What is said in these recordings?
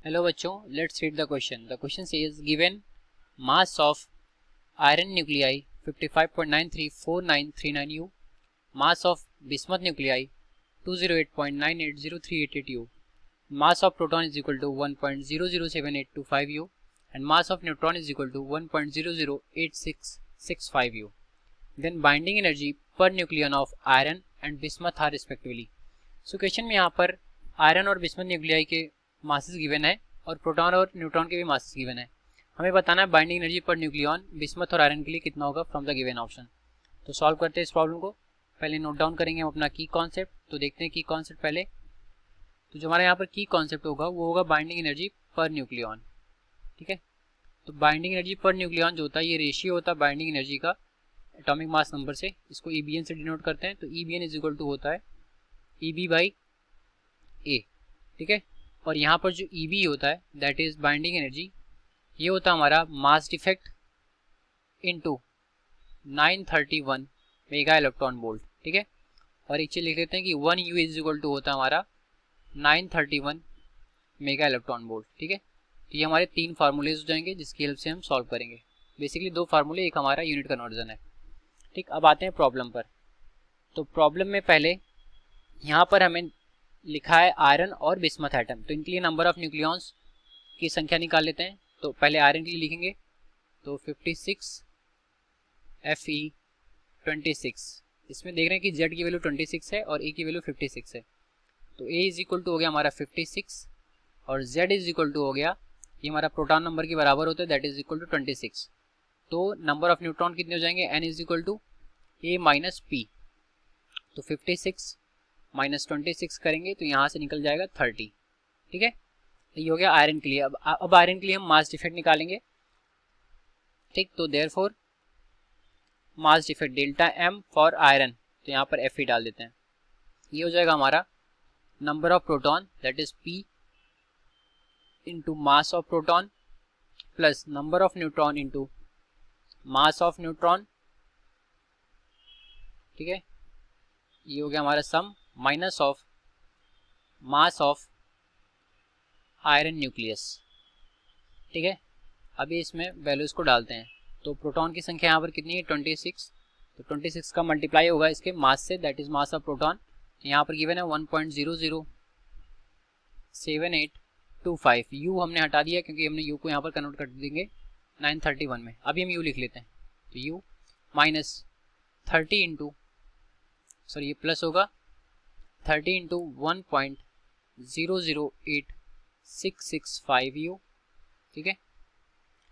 Hello बच्चों, let's read the question. The question says given mass of iron nuclei 55.934939 U, mass of bismuth nuclei 208.980388 U, mass of proton is equal to 1.007825 U, and mass of neutron is equal to 1.008665 U. Then binding energy per nucleon of iron and bismuth are respectively. So question में यहाँ पर iron और bismuth nuclei के masses given है और proton और neutron के भी मासेस गिवन है. हमें बताना है binding energy per nucleon bismuth और आयरन के लिए कितना होगा फ्रॉम द गिवन ऑप्शन. तो सॉल्व करते हैं इस प्रॉब्लम को. पहले नोट डाउन करेंगे हम अपना की कॉन्सेप्ट. तो देखते हैं की कॉन्सेप्ट पहले. तो जो हमारे यहाँ पर की कॉन्सेप्ट होगा वो होगा बाइंडिंग एनर्जी पर न्यूक्लियन. ठीक है. तो बाइंडिंग एनर्जी पर न्यूक्लियन जो होता है ये रेशियो होता है बाइंडिंग एनर्जी का एटॉमिक मास नंबर से. इसको EBN से डिनोट करते हैं. तो EBN इज इक्वल टू होता है EB बाई A. ठीक है. और यहाँ पर जो EB होता है दैट इज बाइंडिंग एनर्जी, ये होता है हमारा mass defect into 931 mega electron volt. ठीक है. और एक चीज लिख लेते हैं कि 1 U इज इक्वल टू होता है हमारा 931 मेगा इलेक्ट्रॉन वोल्ट. ठीक है. तो ये हमारे 3 फार्मूलेज हो जाएंगे जिसकी हेल्प से हम सॉल्व करेंगे. बेसिकली 2 फार्मूले, एक हमारा यूनिट कन्वर्जन है. ठीक. अब आते हैं प्रॉब्लम पर. तो प्रॉब्लम में पहले यहाँ पर हमें लिखा है आयरन और बिस्मथ एटम. तो इनके लिए नंबर ऑफ न्यूक्लियॉन्स की संख्या निकाल लेते हैं. तो पहले आयरन के लिए लिखेंगे तो 56 Fe 26. इसमें देख रहे हैं कि Z की वैल्यू 26 है और A की वैल्यू 56 है. तो A इज इक्वल टू हो गया हमारा 56 और Z इज इक्वल टू हो गया, ये हमारा प्रोटॉन नंबर के बराबर होता है दैट इज इक्वल टू 26. तो नंबर ऑफ न्यूट्रॉन कितने हो जाएंगे N is equal to A minus P. तो 56 माइनस 26 करेंगे तो यहाँ से निकल जाएगा 30. ठीक है. ये हो गया आयरन के लिए. अब आयरन के लिए हम मास डिफेक्ट निकालेंगे. ठीक. तो therefore mass defect delta M for iron, तो यहाँ पर Fe डाल देते हैं. ये हो जाएगा हमारा number of proton that is P into mass of proton plus number of neutron into mass of neutron. ठीक है. ये हो गया हमारा sum minus of mass of iron nucleus. ठीक है. अभी इसमें वैल्यूज को डालते हैं. तो प्रोटॉन की संख्या यहाँ पर कितनी है 26. तो 26 का मल्टीप्लाई होगा इसके मास से that is mass of proton. यहाँ पर गिवन है 1.007825. यू हमने हटा दिया क्योंकि हमने यू को यहाँ पर कन्वर्ट कर देंगे 931 में. अभी हम यू लिख लेते हैं. तो यू माइनस 30 इंटू सॉरी ये प्लस होगा 30 इंटू 1.008665 U. ठीक है.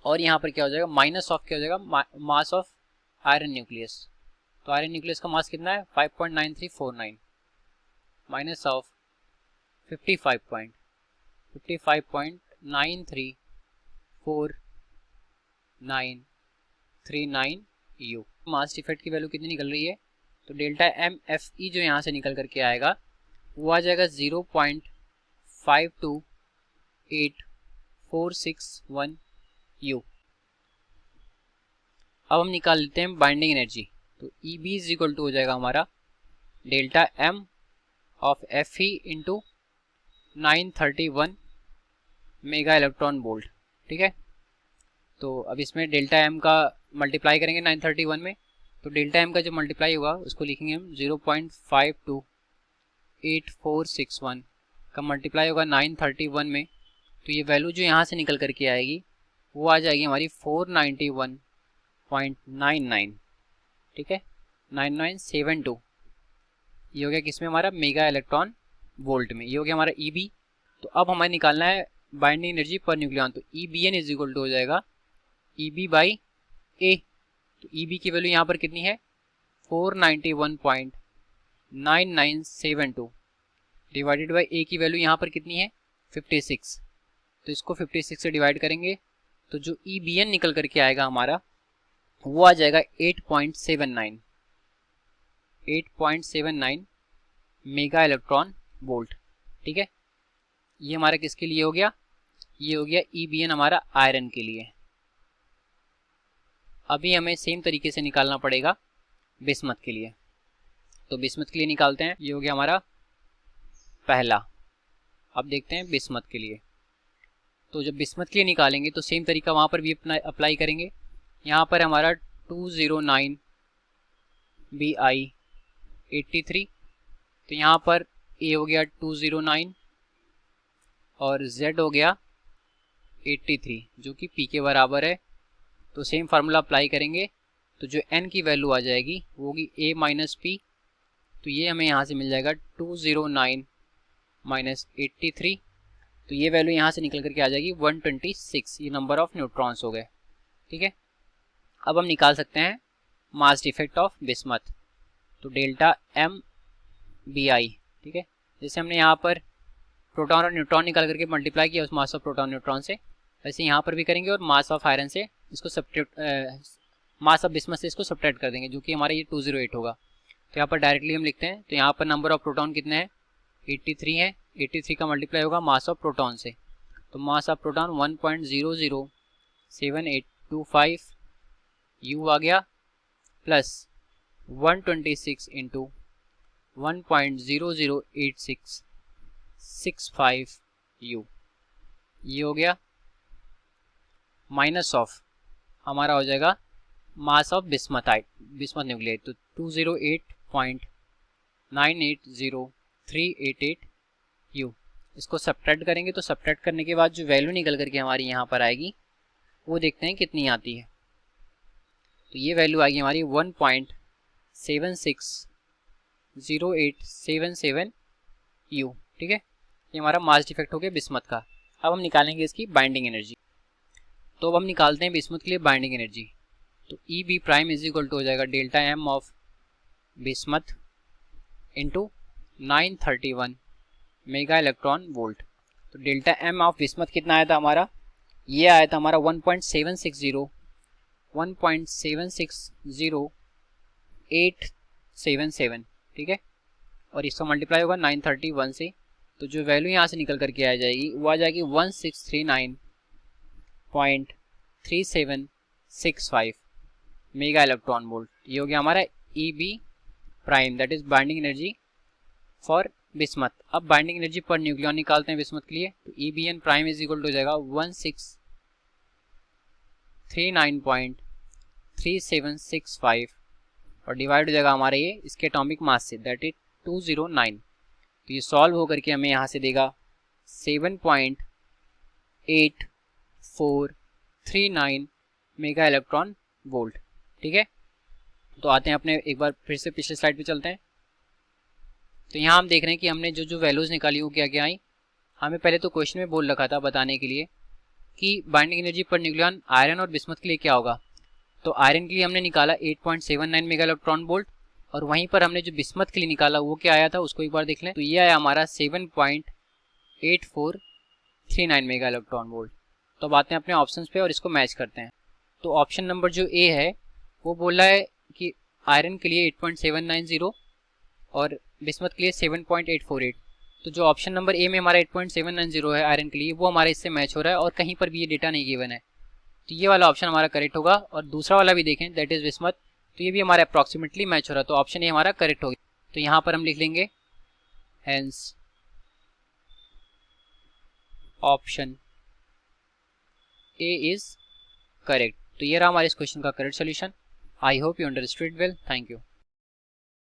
और यहाँ पर क्या हो जाएगा माइनस ऑफ क्या हो जाएगा मास ऑफ आयरन न्यूक्लियस. तो आयरन न्यूक्लियस का मास कितना है 5.9349 minus of 55.934939 U. Mass defect की वैल्यू कितनी निकल रही है. तो डेल्टा MFE जो यहाँ से निकल करके आएगा वो आ जाएगा 0.528461 U. अब हम निकाल लेते हैं बाइंडिंग एनर्जी. तो EB इज इक्वल टू हो जाएगा हमारा delta M of Fe into 931 mega electron volt. ठीक है. तो अब इसमें डेल्टा M का मल्टीप्लाई करेंगे 931 में. तो डेल्टा M का जो मल्टीप्लाई होगा उसको लिखेंगे हम 0.528461 का मल्टीप्लाई होगा 931 में. तो ये वैल्यू जो यहाँ से निकल करके आएगी वो आ जाएगी हमारी 491.99. ठीक है. 9972. ये हो गया किसमें हमारा मेगा इलेक्ट्रॉन वोल्ट में. ये हो गया हमारा EB. तो अब हमें निकालना है बाइंडिंग एनर्जी पर न्यूक्लियन. तो EBN इज इक्वल टू हो जाएगा EB बाई A. तो EB की वैल्यू यहाँ पर कितनी है 491.9972 डिवाइडेड बाई A की वैल्यू यहाँ पर कितनी है 56. तो इसको 56 से डिवाइड करेंगे तो जो EBN निकल करके आएगा हमारा वो आ जाएगा 8.79 मेगा इलेक्ट्रॉन वोल्ट. ठीक है. ये हमारा किसके लिए हो गया, ये हो गया EBN हमारा आयरन के लिए. अभी हमें सेम तरीके से निकालना पड़ेगा बिस्मथ के लिए. तो बिस्मथ के लिए निकालते हैं. ये हो गया हमारा पहला. अब देखते हैं बिस्मथ के लिए. तो जब बिस्मथ के लिए निकालेंगे तो सेम तरीका वहाँ पर भी अप्लाई करेंगे। यहाँ पर हमारा 209 Bi83, तो यहाँ पर A हो गया 209 और Z हो गया 83 जो कि P के बराबर है। तो सेम फार्मूला अप्लाई करेंगे तो जो N की वैल्यू आ जाएगी वो होगी A माइनस P। तो ये हमें यहाँ से मिल जाएगा 209 माइनस 83, तो ये वैल्यू यहाँ से निकल करके आ जाएगी 126। ये नंबर ऑफ न्यूट्रॉन्स हो गए। ठीक है, अब हम निकाल सकते हैं मास डिफेक्ट ऑफ बिस्मथ। तो डेल्टा एम बी आई, ठीक है, जैसे हमने यहाँ पर प्रोटॉन और न्यूट्रॉन निकाल करके मल्टीप्लाई किया उस मास ऑफ प्रोटॉन न्यूट्रॉन से, वैसे यहाँ पर भी करेंगे और मास ऑफ आयरन से इसको सब्ट्रैक्ट, मास ऑफ बिस्मथ से इसको सब्ट्रैक्ट कर देंगे जो कि हमारा ये 208 होगा। तो यहाँ पर डायरेक्टली हम लिखते हैं, तो यहाँ पर नंबर ऑफ प्रोटॉन कितने हैं 83 है, 83 का मल्टीप्लाई होगा मास ऑफ प्रोटॉन से, तो मास ऑफ प्रोटॉन 1.007825 U आ गया प्लस 126 इंटू 1.008665 U, ये हो गया माइनस ऑफ हमारा हो जाएगा मास ऑफ बिस्मथ न्यूक्लियाइड, तो 208.980388 U। इसको सब्ट्रैक्ट करेंगे तो सब्ट्रैक्ट करने के बाद जो वैल्यू निकल करके हमारी यहाँ पर आएगी वो देखते हैं कितनी आती है। तो ये वैल्यू आएगी हमारी 1.760877 U। ठीक है, ये हमारा मास डिफेक्ट हो गया बिस्मथ का। अब हम निकालेंगे इसकी बाइंडिंग एनर्जी। तो अब हम निकालते हैं बिस्मथ के लिए बाइंडिंग एनर्जी। तो E B prime is equal to हो जाएगा delta M of bismuth into 931 mega electron volt. तो डेल्टा एम ऑफ बिस्मथ कितना आया था हमारा, ये आया था हमारा 1.760877। ठीक है, और इसका मल्टीप्लाई होगा 931 से, तो जो वैल्यू यहाँ से निकल करके आ जाएगी वो आ जाएगी 1639.3765 मेगा इलेक्ट्रॉन वोल्ट। ये हो गया हमारा E B prime, that is binding energy for bismuth. अब बाइंडिंग एनर्जी पर न्यूक्लियॉन निकालते हैं बिस्मथ के लिए। तो E B N prime is equal to हो जाएगा 1639.3765 और डिवाइड हो जाएगा हमारा ये इसके एटॉमिक मास से, दैट इज 209। तो ये सॉल्व होकर के हमें यहाँ से देगा 7.8439 मेगा इलेक्ट्रॉन वोल्ट। ठीक है, तो आते हैं अपने एक बार फिर से पिछले स्लाइड पे चलते हैं। तो यहाँ हम देख रहे हैं कि हमने जो जो वैल्यूज़ निकाली वो क्या क्या आई। हमें पहले तो क्वेश्चन में बोल रखा था बताने के लिए कि बाइंडिंग एनर्जी पर न्यूक्लियॉन आयरन और बिस्मथ के लिए क्या होगा। तो आयरन के लिए हमने निकाला 8.79 मेगा इलेक्ट्रॉन वोल्ट, और वहीं पर हमने जो बिस्मथ के लिए निकाला वो क्या आया था उसको एक बार देख लें। तो ये आया हमारा 7.8439 मेगा इलेक्ट्रॉन वोल्ट। तो अब आते हैं अपने ऑप्शन पे और इसको मैच करते हैं। तो ऑप्शन नंबर जो ए है वो बोला है कि आयरन के लिए 8.790 और बिस्मथ के लिए 7.848। तो जो ऑप्शन नंबर ए में हमारा 8.790 है आयरन के लिए, वो हमारे इससे मैच हो रहा है और कहीं पर भी ये डेटा नहीं गिवन है। तो ये वाला ऑप्शन हमारा करेक्ट होगा। और दूसरा वाला भी देखें, दैट इज बिस्मथ, तो ये भी हमारा अप्रॉक्सीमेटली मैच हो रहा है। तो ऑप्शन ए हमारा करेक्ट होगा। तो यहाँ पर हम लिख लेंगे hence option A is correct. तो ये रहा हमारे इस क्वेश्चन का correct solution. I hope you understood well. Thank you.